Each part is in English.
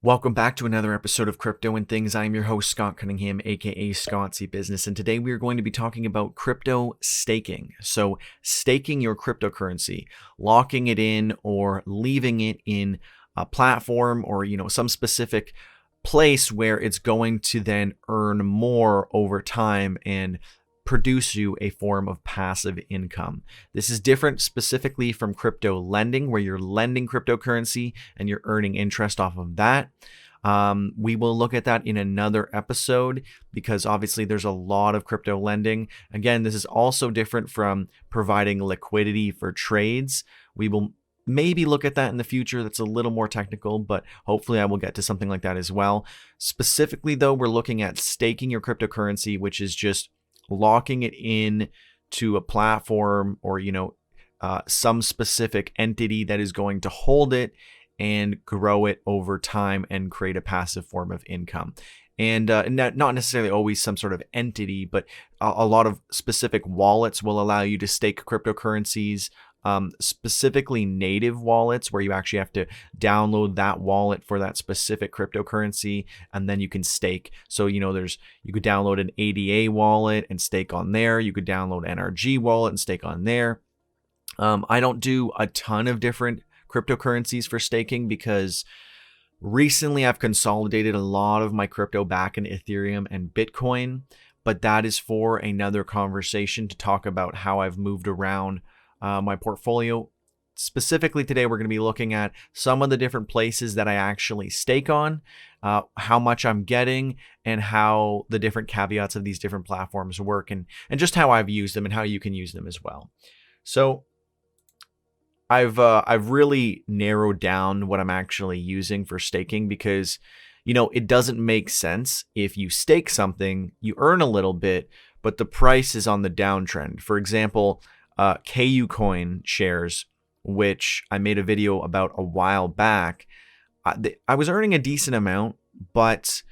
Welcome back to another episode of Crypto and Things. I'm your host, Scott Cunningham, aka Scottsy Business, and today we are going to be talking about crypto staking. So, staking your cryptocurrency, locking it in or leaving it in a platform or some specific place where it's going to then earn more over time and produce you a form of passive income. This is different specifically from crypto lending, where you're lending cryptocurrency and you're earning interest off of that. We will look at that in another episode because obviously there's a lot of crypto lending. Again, this is also different from providing liquidity for trades. We will maybe look at that in the future. That's a little more technical, but hopefully I will get to something like that as well. Specifically though, we're looking at staking your cryptocurrency, which is just locking it in to a platform or some specific entity that is going to hold it and grow it over time and create a passive form of income. And not necessarily always some sort of entity, but a lot of specific wallets will allow you to stake cryptocurrencies. Specifically native wallets where you actually have to download that wallet for that specific cryptocurrency and then you can stake. So you could download an ADA wallet and stake on there. You could download NRG wallet and stake on there. I don't do a ton of different cryptocurrencies for staking because recently I've consolidated a lot of my crypto back in Ethereum and Bitcoin, but that is for another conversation to talk about how I've moved around my portfolio. Specifically today, we're going to be looking at some of the different places that I actually stake on, how much I'm getting, and how the different caveats of these different platforms work, and just how I've used them and how you can use them as well. So I've really narrowed down what I'm actually using for staking because it doesn't make sense if you stake something, you earn a little bit, but the price is on the downtrend. For example, KU coin shares, which I made a video about a while back, I was earning a decent amount, but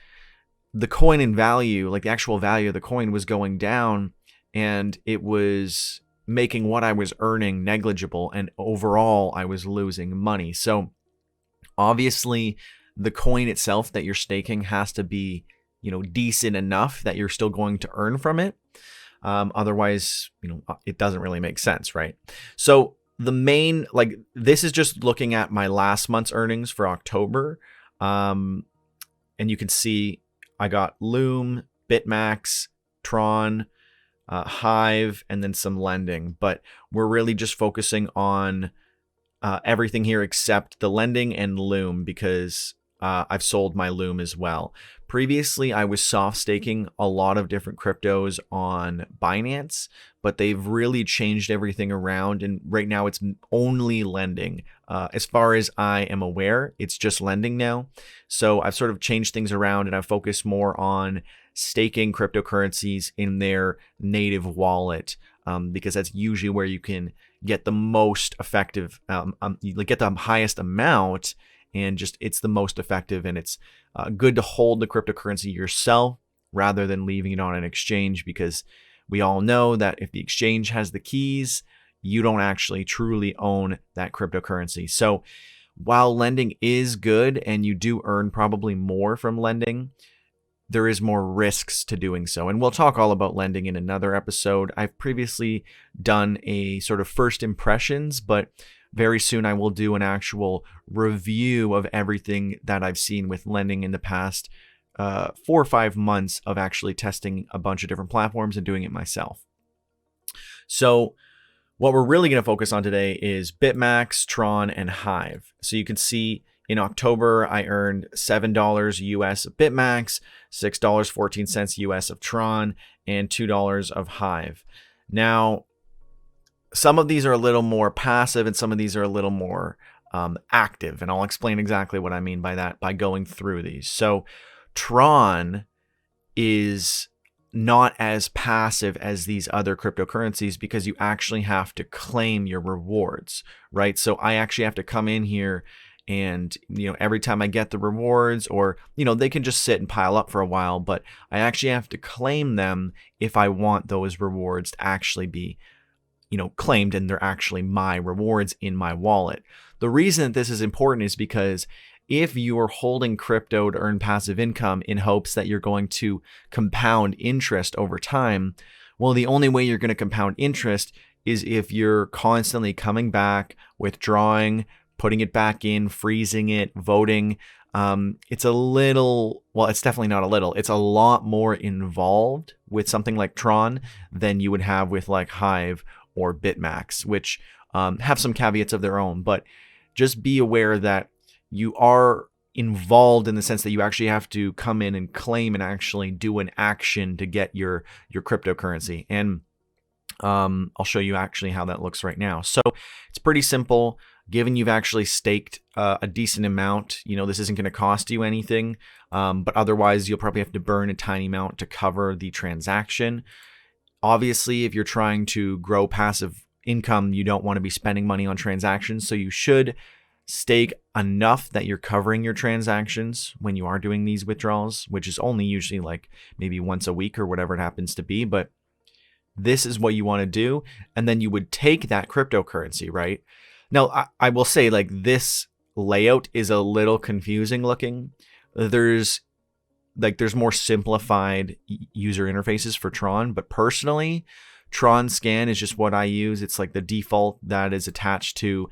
the coin in value, like the actual value of the coin, was going down and it was making what I was earning negligible, and overall I was losing money. So obviously the coin itself that you're staking has to be decent enough that you're still going to earn from it. Otherwise, it doesn't really make sense, right? So the main, this is just looking at my last month's earnings for October. And you can see I got Loom, BitMax, Tron, Hive, and then some lending. But we're really just focusing on everything here except the lending and Loom because I've sold my Loom as well. Previously, I was soft staking a lot of different cryptos on Binance, but they've really changed everything around. And right now it's only lending. As far as I am aware, it's just lending now. So I've sort of changed things around and I've focused more on staking cryptocurrencies in their native wallet because that's usually where you can get the most effective, get the highest amount. And just it's the most effective, and it's good to hold the cryptocurrency yourself rather than leaving it on an exchange, because we all know that if the exchange has the keys, you don't actually truly own that cryptocurrency. So while lending is good and you do earn probably more from lending, there is more risks to doing so. And we'll talk all about lending in another episode. I've previously done a sort of first impressions, but very soon I will do an actual review of everything that I've seen with lending in the past 4 or 5 months of actually testing a bunch of different platforms and doing it myself. So what we're really going to focus on today is BitMax, Tron, and Hive. So you can see in October, I earned $7 US of BitMax, $6.14 US of Tron, and $2 of Hive. Now, some of these are a little more passive and some of these are a little more active. And I'll explain exactly what I mean by that by going through these. So Tron is not as passive as these other cryptocurrencies because you actually have to claim your rewards, right? So I actually have to come in here and, every time I get the rewards, or, they can just sit and pile up for a while, but I actually have to claim them if I want those rewards to actually be claimed, and they're actually my rewards in my wallet. The reason that this is important is because if you're holding crypto to earn passive income in hopes that you're going to compound interest over time, well, the only way you're going to compound interest is if you're constantly coming back, withdrawing, putting it back in, freezing it, voting. It's a little, well, it's definitely not a little, it's a lot more involved with something like Tron than you would have with like Hive or BitMax, which have some caveats of their own. But just be aware that you are involved in the sense that you actually have to come in and claim and actually do an action to get your cryptocurrency. And I'll show you actually how that looks right now. So it's pretty simple. Given you've actually staked a decent amount, this isn't going to cost you anything, but otherwise you'll probably have to burn a tiny amount to cover the transaction. Obviously, if you're trying to grow passive income, you don't want to be spending money on transactions, so you should stake enough that you're covering your transactions when you are doing these withdrawals, which is only usually like maybe once a week or whatever it happens to be. But this is what you want to do, and then you would take that cryptocurrency, right? Now, I will say, like, this layout is a little confusing looking. There's more simplified user interfaces for Tron, but personally, Tron Scan is just what I use. It's like the default that is attached to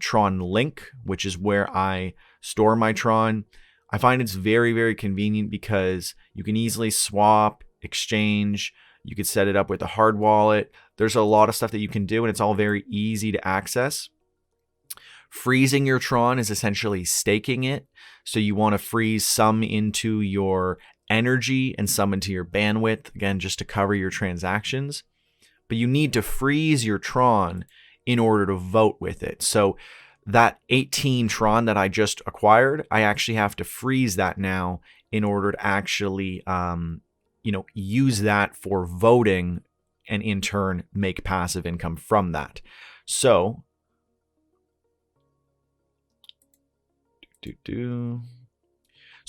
Tron Link, which is where I store my Tron. I find it's very, very convenient because you can easily swap, exchange. You could set it up with a hard wallet. There's a lot of stuff that you can do, and it's all very easy to access. Freezing your Tron is essentially staking it. So you want to freeze some into your energy and some into your bandwidth, again, just to cover your transactions. But you need to freeze your Tron in order to vote with it. So that 18 Tron that I just acquired, I actually have to freeze that now in order to actually use that for voting and in turn make passive income from that. So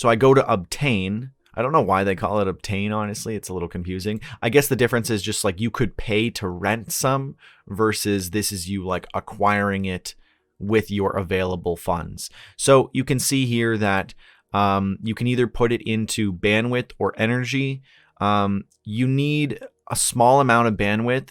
I go to obtain. I don't know why they call it obtain, honestly. It's a little confusing. I guess the difference is just like you could pay to rent some versus this is you like acquiring it with your available funds. So you can see here that you can either put it into bandwidth or energy. You need a small amount of bandwidth,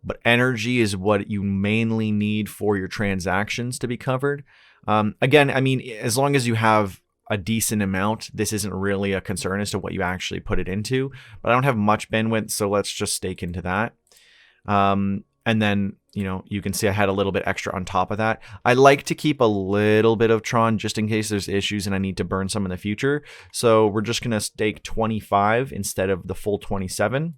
but energy is what you mainly need for your transactions to be covered. Again, I mean, as long as you have a decent amount, this isn't really a concern as to what you actually put it into, but I don't have much bandwidth, so let's just stake into that. And then, you can see I had a little bit extra on top of that. I like to keep a little bit of Tron just in case there's issues and I need to burn some in the future. So we're just going to stake 25 instead of the full 27.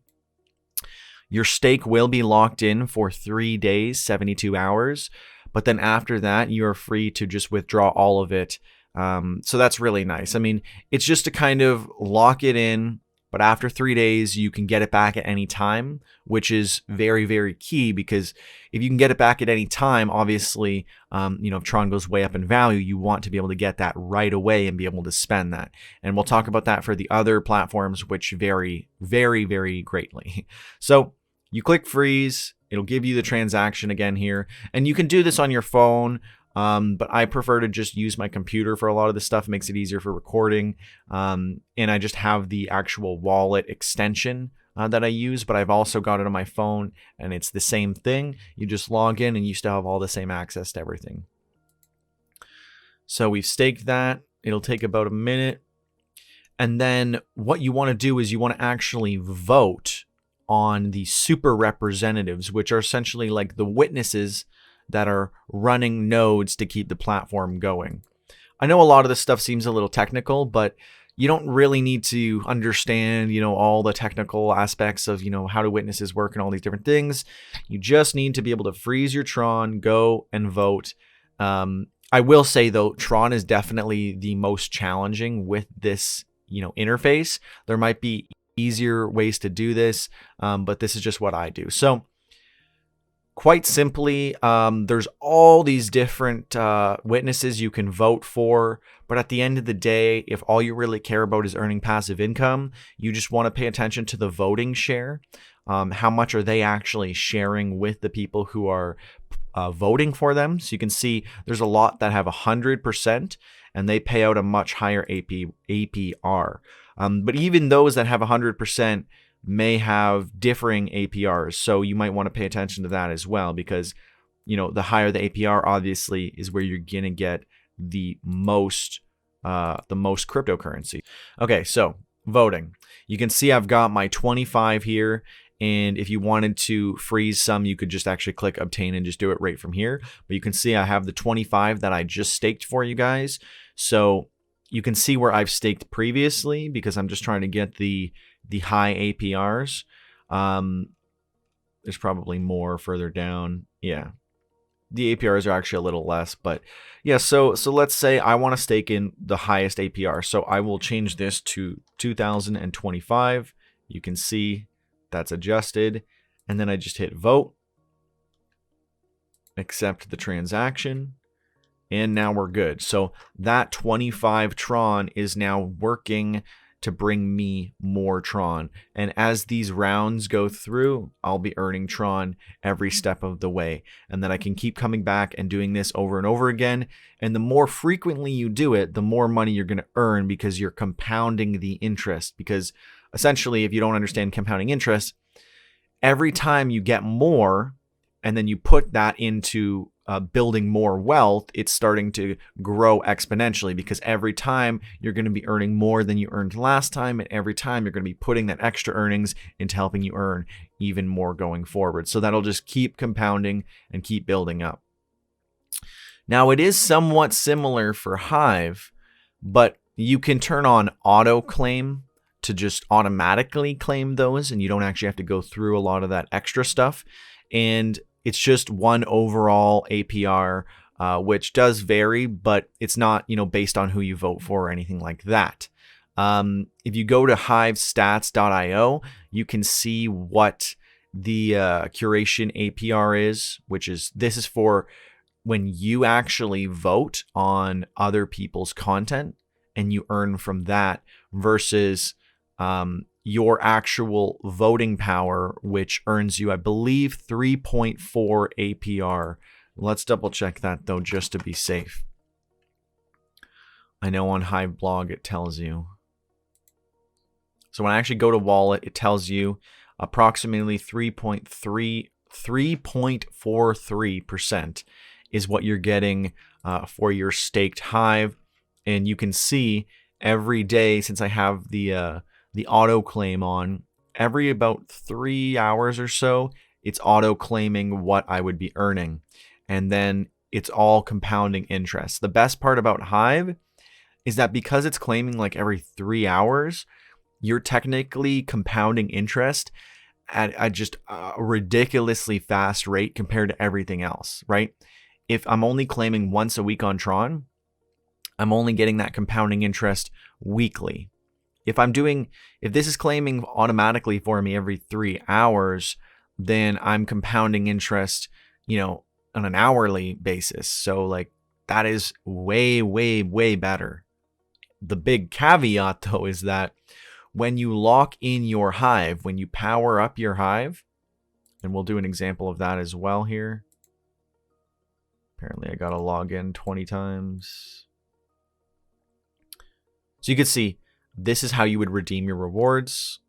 Your stake will be locked in for 3 days, 72 hours. But then after that, you're free to just withdraw all of it. So that's really nice. I mean, it's just to kind of lock it in, but after 3 days, you can get it back at any time, which is very, very key because if you can get it back at any time, obviously, if Tron goes way up in value, you want to be able to get that right away and be able to spend that. And we'll talk about that for the other platforms, which vary very, very greatly. So you click freeze. It'll give you the transaction again here. And you can do this on your phone, but I prefer to just use my computer for a lot of this stuff. It makes it easier for recording. And I just have the actual wallet extension that I use, but I've also got it on my phone, and it's the same thing. You just log in and you still have all the same access to everything. So we've staked that. It'll take about a minute. And then what you want to do is you want to actually vote on the super representatives, which are essentially like the witnesses that are running nodes to keep the platform going. I know a lot of this stuff seems a little technical, but you don't really need to understand, all the technical aspects of, how do witnesses work and all these different things. You just need to be able to freeze your Tron, go and vote. I will say though, Tron is definitely the most challenging with this, interface. There might be easier ways to do this, but this is just what I do. So quite simply, there's all these different witnesses you can vote for, but at the end of the day, if all you really care about is earning passive income, you just want to pay attention to the voting share. How much are they actually sharing with the people who are voting for them? So you can see there's a lot that have 100%, and they pay out a much higher APR. But even those that have 100% may have differing APRs, so you might want to pay attention to that as well, because the higher the APR obviously is where you're gonna get the most cryptocurrency. Okay, so voting. You can see I've got my 25 here, and if you wanted to freeze some, you could just actually click obtain and just do it right from here. But you can see I have the 25 that I just staked for you guys. So you can see where I've staked previously, because I'm just trying to get the high APRs. There's probably more further down. Yeah. The APRs are actually a little less, but yeah, so let's say I want to stake in the highest APR. So I will change this to 2025. You can see that's adjusted, and then I just hit vote, accept the transaction, and now we're good. So that 25 Tron is now working to bring me more Tron. And as these rounds go through, I'll be earning Tron every step of the way. And then I can keep coming back and doing this over and over again. And the more frequently you do it, the more money you're going to earn, because you're compounding the interest. Because essentially, if you don't understand compounding interest, every time you get more and then you put that into building more wealth, it's starting to grow exponentially, because every time you're going to be earning more than you earned last time, and every time you're going to be putting that extra earnings into helping you earn even more going forward. So that'll just keep compounding and keep building up. Now, it is somewhat similar for Hive, but you can turn on auto claim to just automatically claim those, and you don't actually have to go through a lot of that extra stuff. And it's just one overall APR, which does vary, but it's not, based on who you vote for or anything like that. If you go to hivestats.io, you can see what the curation APR is, this is for when you actually vote on other people's content and you earn from that, versus your actual voting power, which earns you, I believe, 3.4 APR. Let's double check that though, just to be safe. I know on Hive blog it tells you. So when I actually go to wallet, it tells you approximately 3.43% is what you're getting for your staked Hive. And you can see every day, since I have the auto claim on, every about 3 hours or so, it's auto claiming what I would be earning. And then it's all compounding interest. The best part about Hive is that because it's claiming like every 3 hours, you're technically compounding interest at just a ridiculously fast rate compared to everything else, right? If I'm only claiming once a week on Tron, I'm only getting that compounding interest weekly. If this is claiming automatically for me every 3 hours, then I'm compounding interest, on an hourly basis. So like that is way, way, way better. The big caveat though is that when you lock in your Hive, when you power up your Hive, and we'll do an example of that as well here. Apparently I got to log in 20 times. So you can see, this is how you would redeem your rewards,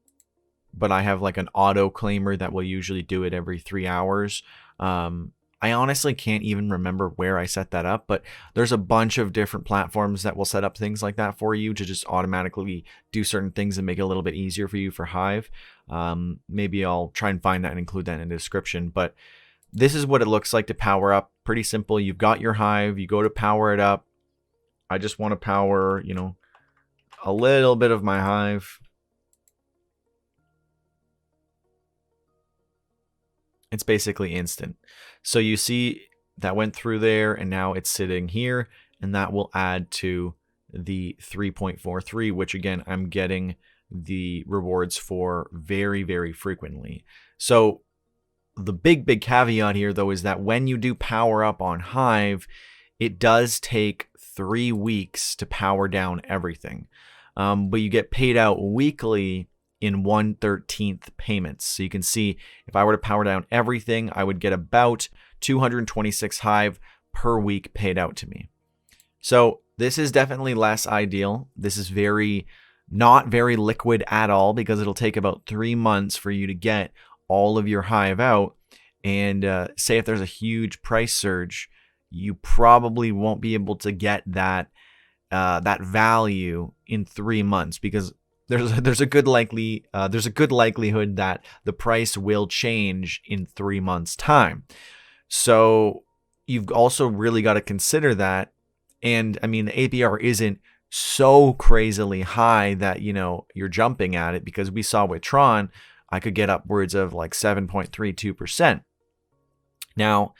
but I have like an auto claimer that will usually do it every 3 hours. I honestly can't even remember where I set that up, but there's a bunch of different platforms that will set up things like that for you to just automatically do certain things and make it a little bit easier for you for Hive. Maybe I'll try and find that and include that in the description, but this is what it looks like to power up. Pretty simple. You've got your Hive, you go to power it up. I just want to power, a little bit of my Hive. It's basically instant. So you see that went through there, and now it's sitting here, and that will add to the 3.43, which again, I'm getting the rewards for very, very frequently. So the big caveat here though is that when you do power up on Hive, it does take 3 weeks to power down everything. But you get paid out weekly in 1/13 payments. So you can see if I were to power down everything, I would get about 226 Hive per week paid out to me. So This is definitely less ideal. This is not very liquid at all, because it'll take about 3 months for you to get all of your Hive out. And say if there's a huge price surge, you probably won't be able to get that value in 3 months, because there's a good likelihood that the price will change in 3 months' time. So you've also really got to consider that. And I mean, the APR isn't so crazily high that, you're jumping at it, because we saw with Tron, I could get upwards of like 7.32%. Now,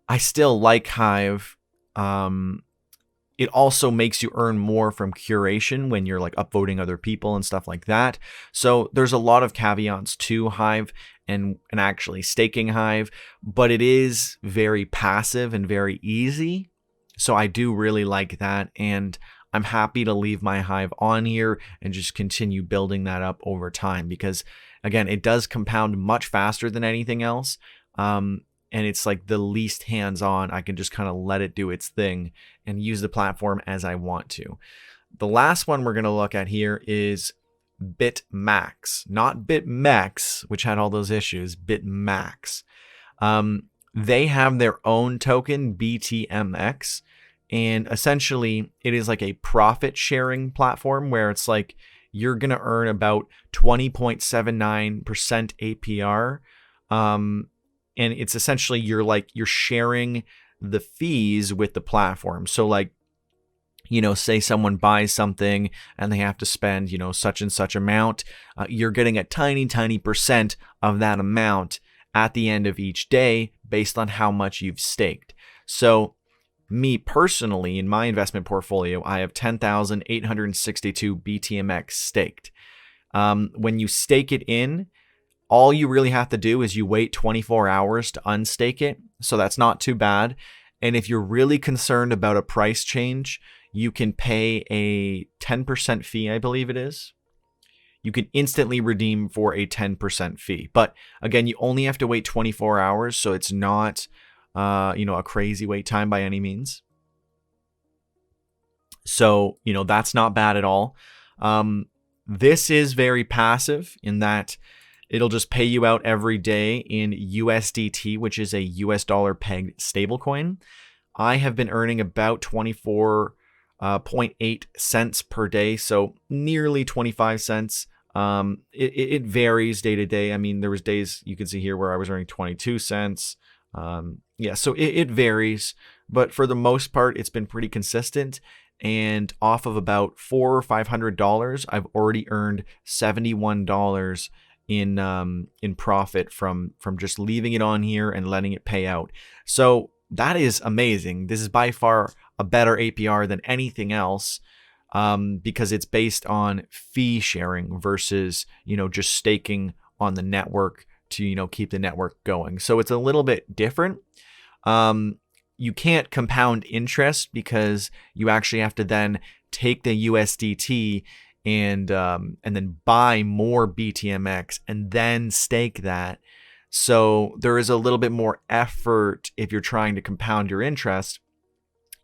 I still like Hive. It also makes you earn more from curation when you're like upvoting other people and stuff like that. So there's a lot of caveats to Hive and actually staking Hive, but it is very passive and very easy. So I do really like that, and I'm happy to leave my Hive on here and just continue building that up over time, because again, it does compound much faster than anything else. And it's like the least hands-on. I can just kind of let it do its thing and use the platform as I want to. The last one we're going to look at here is BitMax, not BitMEX, which had all those issues. BitMax. They have their own token, BTMX, and essentially it is like a profit sharing platform where it's like you're going to earn about 20.79% APR. And it's essentially you're sharing the fees with the platform. So like, say someone buys something and they have to spend, such and such amount, you're getting a tiny percent of that amount at the end of each day based on how much you've staked. So me personally, in my investment portfolio, I have 10,862 BTMX staked. When you stake it in, all you really have to do is you wait 24 hours to unstake it. So that's not too bad. And if you're really concerned about a price change, you can pay a 10% fee, I believe it is. You can instantly redeem for a 10% fee. But again, you only have to wait 24 hours. So it's not, a crazy wait time by any means. So, that's not bad at all. This is very passive in that it'll just pay you out every day in USDT, which is a US dollar pegged stablecoin. I have been earning about 24.8 cents per day, so nearly 25 cents. It varies day to day. I mean, there was days you can see here where I was earning 22 cents. So it varies, but for the most part, it's been pretty consistent. And off of about $400 or $500, I've already earned $71 in profit from just leaving it on here and letting it pay out. So that is amazing. This is by far a better APR than anything else, because it's based on fee sharing versus, just staking on the network to, keep the network going. So it's a little bit different. You can't compound interest because you actually have to then take the USDT and then buy more BTMX and then stake that. So there is a little bit more effort if you're trying to compound your interest,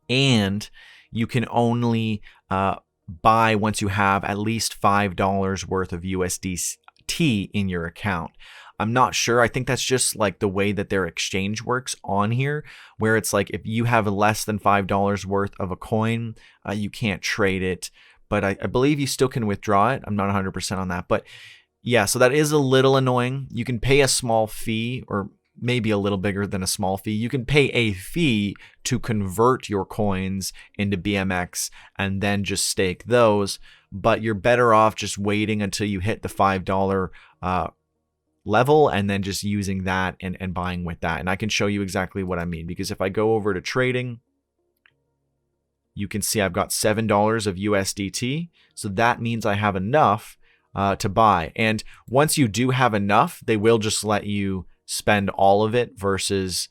and you can only buy once you have at least $5 worth of USDT in your account. I'm not sure. I think that's just like the way that their exchange works on here, where it's like if you have less than $5 worth of a coin, you can't trade it. But I believe you still can withdraw it. I'm not 100% on that. But yeah, so that is a little annoying. You can pay a small fee, or maybe a little bigger than a small fee. You can pay a fee to convert your coins into BMX and then just stake those. But you're better off just waiting until you hit the $5 level and then just using that and buying with that. And I can show you exactly what I mean, because if I go over to trading, you can see I've got $7 of USDT. So that means I have enough to buy. And once you do have enough, they will just let you spend all of it versus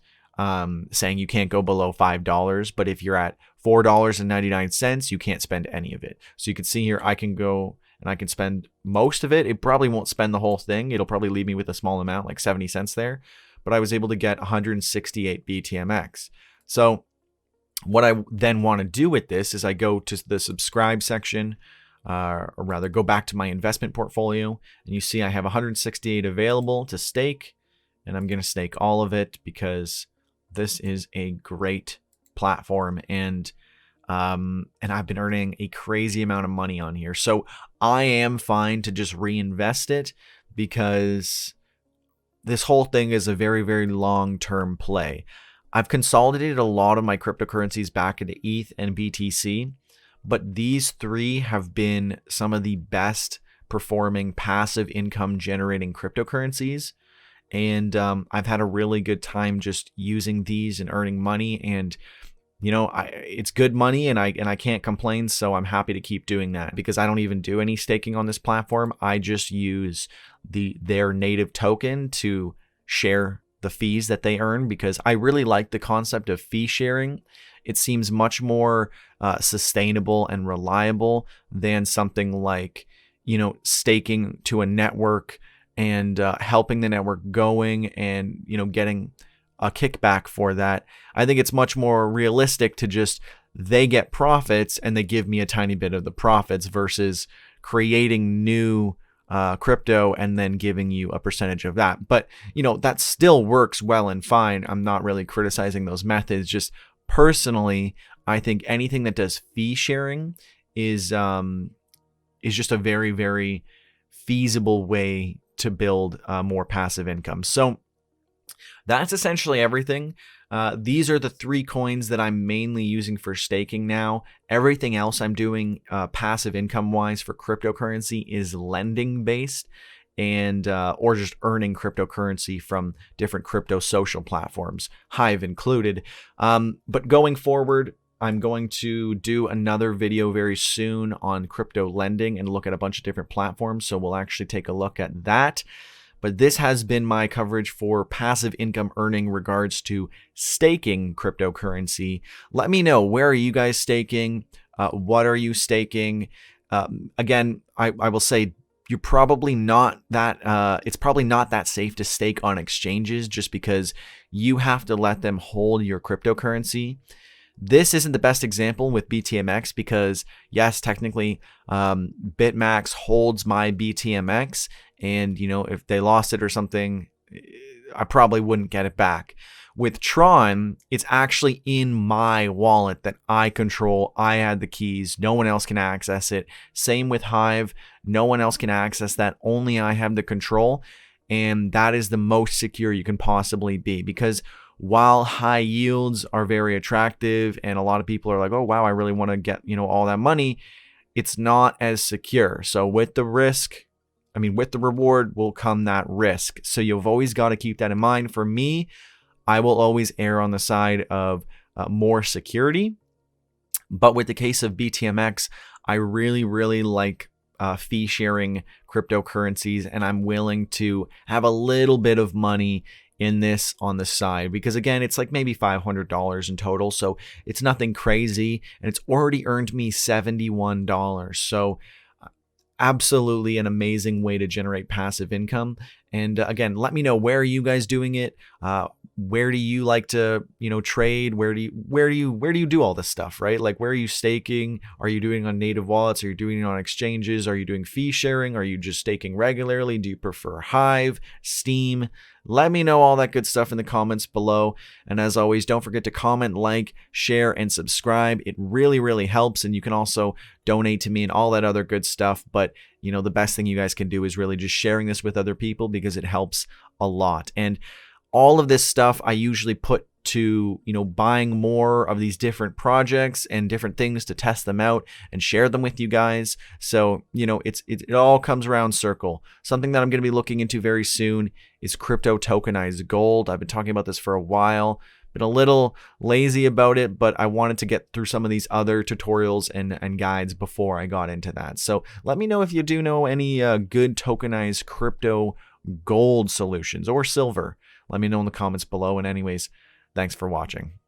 saying you can't go below $5. But if you're at $4.99, you can't spend any of it. So you can see here, I can go and I can spend most of it. It probably won't spend the whole thing. It'll probably leave me with a small amount, like 70 cents there. But I was able to get 168 BTMX. So What I then want to do with this is I go to the subscribe section, or rather go back to my investment portfolio, and you see I have 168 available to stake, and I'm going to stake all of it because this is a great platform, and I've been earning a crazy amount of money on here. So I am fine to just reinvest it because this whole thing is a very, very long-term play. I've consolidated a lot of my cryptocurrencies back into ETH and BTC, but these three have been some of the best performing passive income generating cryptocurrencies. And I've had a really good time just using these and earning money. And it's good money, and I can't complain. So I'm happy to keep doing that because I don't even do any staking on this platform. I just use their native token to share the fees that they earn because I really like the concept of fee sharing. It seems much more sustainable and reliable than something like, staking to a network and helping the network going and, getting a kickback for that. I think it's much more realistic to just, they get profits and they give me a tiny bit of the profits versus creating new crypto and then giving you a percentage of that. But, that still works well and fine. I'm not really criticizing those methods. Just personally, I think anything that does fee sharing is just a very, very feasible way to build more passive income. So that's essentially everything. These are the three coins that I'm mainly using for staking now. Everything else I'm doing passive income wise for cryptocurrency is lending based and or just earning cryptocurrency from different crypto social platforms, Hive included. But going forward, I'm going to do another video very soon on crypto lending and look at a bunch of different platforms. So we'll actually take a look at that. But this has been my coverage for passive income earning regards to staking cryptocurrency. Let me know, where are you guys staking? What are you staking? Again, I will say you're probably not that, it's probably not that safe to stake on exchanges just because you have to let them hold your cryptocurrency. This isn't the best example with BTMX because, yes, technically BitMax holds my BTMX, and if they lost it or something, I probably wouldn't get it back. With Tron, it's actually in my wallet that I control. I had the keys. No one else can access it. Same with Hive. No one else can access that. Only I have the control, and that is the most secure you can possibly be because while high yields are very attractive and a lot of people are like, oh, wow, I really want to get, all that money, it's not as secure. So with the reward will come that risk. So you've always got to keep that in mind. For me, I will always err on the side of more security. But with the case of BTMX, I really, really like fee sharing cryptocurrencies, and I'm willing to have a little bit of money in this on the side because, again, it's like maybe $500 in total, so it's nothing crazy, and it's already earned me $71. So absolutely an amazing way to generate passive income. And again, let me know, where are you guys doing it? Where do you like to, trade? Where do you do all this stuff, right? Like, where are you staking? Are you doing on native wallets? Are you doing it on exchanges? Are you doing fee sharing? Are you just staking regularly? Do you prefer Hive, Steem? Let me know all that good stuff in the comments below. And as always, don't forget to comment, like, share, and subscribe. It really, really helps. And you can also donate to me and all that other good stuff. But, the best thing you guys can do is really just sharing this with other people because it helps a lot. And all of this stuff I usually put to, buying more of these different projects and different things to test them out and share them with you guys. So, it all comes around circle. Something that I'm going to be looking into very soon is crypto tokenized gold. I've been talking about this for a while, been a little lazy about it, but I wanted to get through some of these other tutorials and guides before I got into that. So let me know if you do know any good tokenized crypto gold solutions or silver. Let me know in the comments below. And anyways, thanks for watching.